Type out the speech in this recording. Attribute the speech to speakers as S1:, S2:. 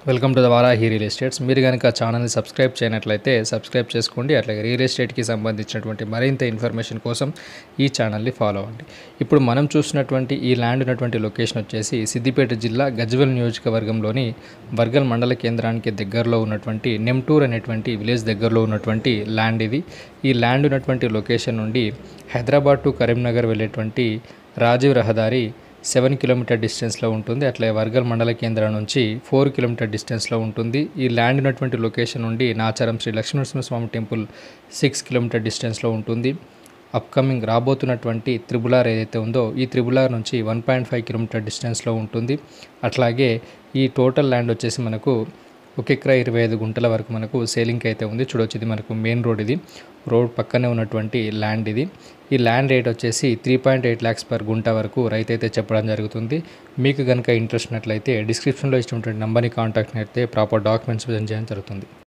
S1: Welcome to the Varahi real estates. మీరు కనుక ఛానల్ని సబ్స్క్రైబ్ చేయనట్లయితే సబ్స్క్రైబ్ చేసుకోండి. అట్లాగే రియల్ ఎస్టేట్కి సంబంధించినటువంటి మరింత ఇన్ఫర్మేషన్ కోసం ఈ ఛానల్ని ఫాలో అవ్వండి. ఇప్పుడు మనం చూసినటువంటి ఈ ల్యాండ్ ఉన్నటువంటి లొకేషన్ వచ్చేసి సిద్దిపేట జిల్లా గజ్వెల్ నియోజకవర్గంలోని వర్గల్ మండల కేంద్రానికి దగ్గరలో ఉన్నటువంటి నెమ్టూర్ అనేటువంటి విలేజ్ దగ్గరలో ఉన్నటువంటి ల్యాండ్ ఇది. ఈ ల్యాండ్ ఉన్నటువంటి లొకేషన్ నుండి హైదరాబాద్ టు కరీంనగర్ వెళ్ళేటువంటి రాజీవ్ రహదారి 7 కిలోమీటర్ డిస్టెన్స్లో ఉంటుంది. అట్లే వర్గల్ మండల కేంద్రం నుంచి 4 కిలోమీటర్ డిస్టెన్స్లో ఉంటుంది. ఈ ల్యాండ్ ఉన్నటువంటి లొకేషన్ నుండి నాచారం శ్రీ లక్ష్మీనరసింహస్వామి టెంపుల్ 6 కిలోమీటర్ డిస్టెన్స్లో ఉంటుంది. అప్కమింగ్ రాబోతున్నటువంటి త్రిబులార్ ఏదైతే ఉందో ఈ త్రిబులార్ నుంచి 1.5 కిలోమీటర్ డిస్టెన్స్లో ఉంటుంది. అట్లాగే ఈ టోటల్ ల్యాండ్ వచ్చేసి మనకు 1 ఎకరా 25 గుంటల వరకు మనకు సేలింగ్కి అయితే ఉంది. చూడొచ్చు, ఇది మనకు మెయిన్ రోడ్, ఇది రోడ్ పక్కనే ఉన్నటువంటి ల్యాండ్ ఇది. ఈ ల్యాండ్ రేట్ వచ్చేసి 3.8 lakhs పర్ గుంట వరకు రైతు అయితే చెప్పడం జరుగుతుంది. మీకు కనుక ఇంట్రెస్ట్ ఉన్నట్లయితే డిస్క్రిప్షన్లో ఇచ్చినటువంటి నెంబర్ని కాంటాక్ట్ అయితే ప్రాపర్ డాక్యుమెంట్స్ ప్రజెంట్ చేయడం జరుగుతుంది.